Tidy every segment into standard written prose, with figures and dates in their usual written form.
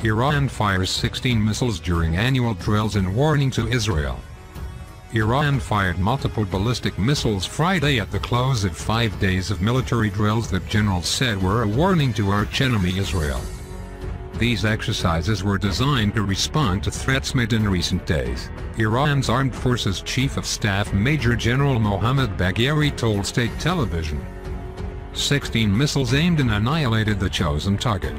Iran fires 16 missiles during annual drills in warning to Israel. Iran fired multiple ballistic missiles Friday at the close of 5 days of military drills that generals said were a warning to arch-enemy Israel. These exercises were designed to respond to threats made in recent days, Iran's Armed Forces Chief of Staff Major General Mohammad Bagheri told state television. 16 missiles aimed and annihilated the chosen target.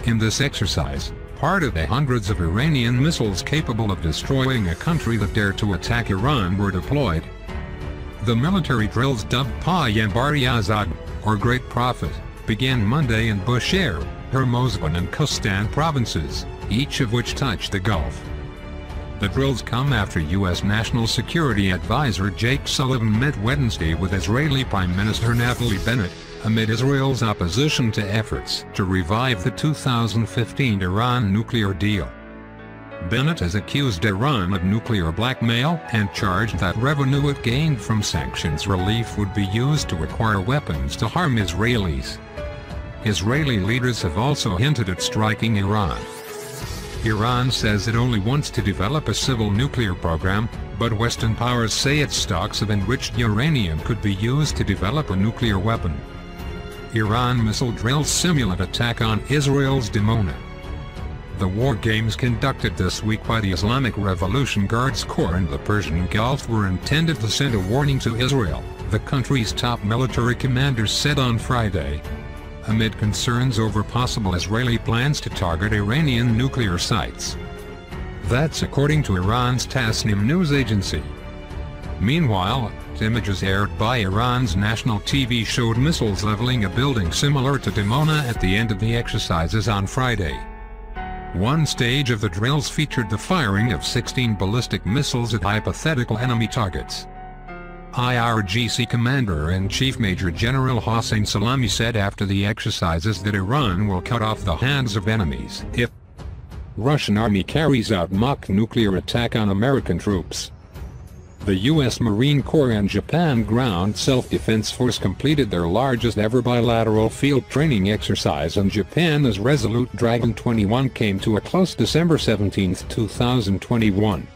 In this exercise, part of the hundreds of Iranian missiles capable of destroying a country that dared to attack Iran were deployed. The military drills dubbed Payambari Azad, or Great Prophet, began Monday in Bushehr, Hormozgan and Khuzestan provinces, each of which touched the Gulf. The drills come after U.S. National Security Advisor Jake Sullivan met Wednesday with Israeli Prime Minister Naftali Bennett, amid Israel's opposition to efforts to revive the 2015 Iran nuclear deal. Bennett has accused Iran of nuclear blackmail and charged that revenue it gained from sanctions relief would be used to acquire weapons to harm Israelis. Israeli leaders have also hinted at striking Iran. Iran says it only wants to develop a civil nuclear program, but Western powers say its stocks of enriched uranium could be used to develop a nuclear weapon. Iran missile drills simulate attack on Israel's Dimona. The war games conducted this week by the Islamic Revolution Guards Corps in the Persian Gulf were intended to send a warning to Israel, the country's top military commander said on Friday, amid concerns over possible Israeli plans to target Iranian nuclear sites. That's according to Iran's Tasnim news agency. Meanwhile, images aired by Iran's national TV showed missiles leveling a building similar to Dimona at the end of the exercises on Friday. One stage of the drills featured the firing of 16 ballistic missiles at hypothetical enemy targets. IRGC Commander-in-Chief Major General Hossein Salami said after the exercises that Iran will cut off the hands of enemies if Russian army carries out mock nuclear attack on American troops. The U.S. Marine Corps and Japan Ground Self-Defense Force completed their largest ever bilateral field training exercise in Japan as Resolute Dragon 21 came to a close December 17, 2021.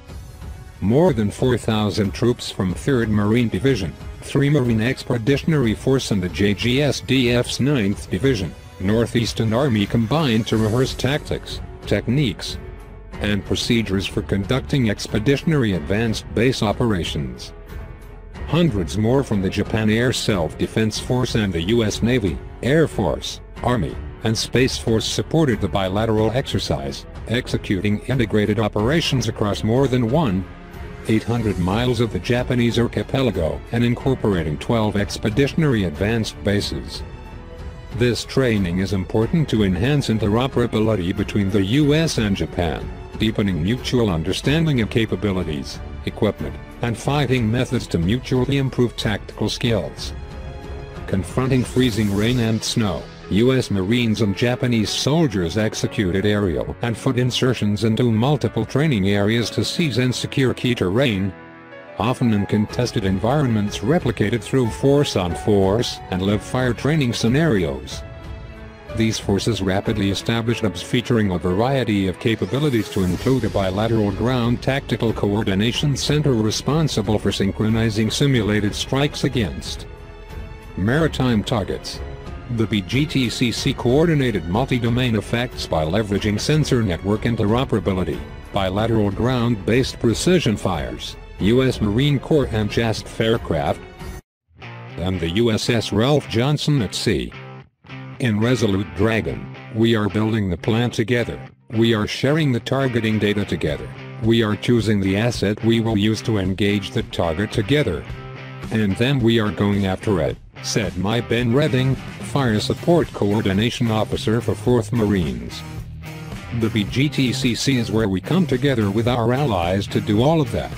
More than 4,000 troops from 3rd Marine Division, 3 Marine Expeditionary Force and the JGSDF's 9th Division, Northeastern Army combined to rehearse tactics, techniques, and procedures for conducting expeditionary advanced base operations. Hundreds more from the Japan Air Self-Defense Force and the U.S. Navy, Air Force, Army, and Space Force supported the bilateral exercise, executing integrated operations across more than 1,800 miles of the Japanese archipelago and incorporating 12 expeditionary advanced bases. This training is important to enhance interoperability between the U.S. and Japan, deepening mutual understanding of capabilities, equipment, and fighting methods to mutually improve tactical skills. Confronting freezing rain and snow, U.S. Marines and Japanese soldiers executed aerial and foot insertions into multiple training areas to seize and secure key terrain, often in contested environments replicated through force-on-force and live-fire training scenarios. These forces rapidly established hubs featuring a variety of capabilities to include a bilateral ground tactical coordination center responsible for synchronizing simulated strikes against maritime targets. The BGTCC coordinated multi-domain effects by leveraging sensor network interoperability, bilateral ground-based precision fires, U.S. Marine Corps and JASF aircraft, and the USS Ralph Johnson at sea. In Resolute Dragon, we are building the plan together, we are sharing the targeting data together, we are choosing the asset we will use to engage the target together. And then we are going after it, said Mai Ben Redding, Fire Support Coordination Officer for 4th Marines. The BGTCC is where we come together with our allies to do all of that.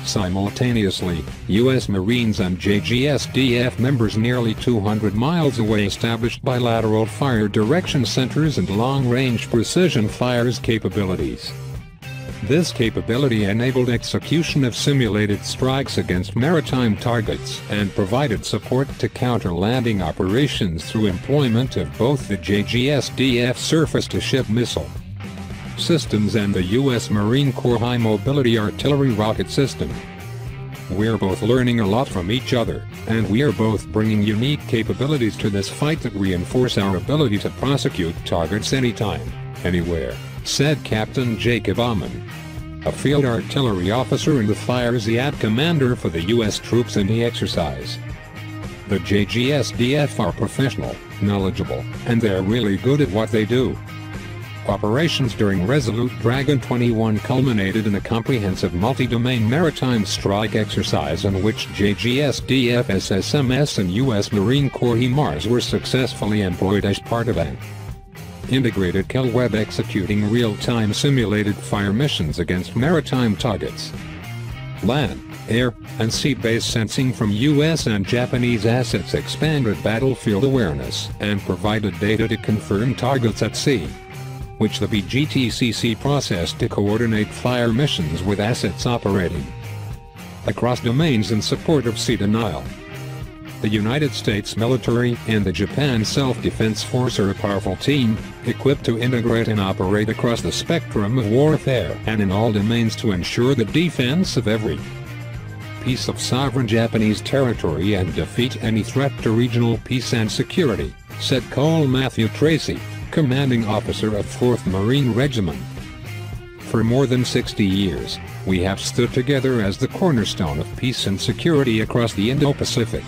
Simultaneously, U.S. Marines and JGSDF members nearly 200 miles away established bilateral fire direction centers and long-range precision fires capabilities. This capability enabled execution of simulated strikes against maritime targets and provided support to counter-landing operations through employment of both the JGSDF surface-to-ship missile systems and the U.S. Marine Corps High Mobility Artillery Rocket System. We're both learning a lot from each other, and we are both bringing unique capabilities to this fight that reinforce our ability to prosecute targets anytime, anywhere, said Captain Jacob Amon, a field artillery officer and the Fire Ziad commander for the U.S. troops in the exercise. The JGSDF are professional, knowledgeable, and they're really good at what they do. Operations during Resolute Dragon 21 culminated in a comprehensive multi-domain maritime strike exercise in which JGSDF SSMS and U.S. Marine Corps HIMARS were successfully employed as part of an integrated kill web executing real-time simulated fire missions against maritime targets. Land, air, and sea-based sensing from U.S. and Japanese assets expanded battlefield awareness and provided data to confirm targets at sea, which the BGTCC processed to coordinate fire missions with assets operating across domains in support of sea denial. The United States military and the Japan Self-Defense Force are a powerful team, equipped to integrate and operate across the spectrum of warfare and in all domains to ensure the defense of every piece of sovereign Japanese territory and defeat any threat to regional peace and security, said Cole Matthew Tracy, commanding officer of 4th Marine Regiment. For more than 60 years, we have stood together as the cornerstone of peace and security across the Indo-Pacific.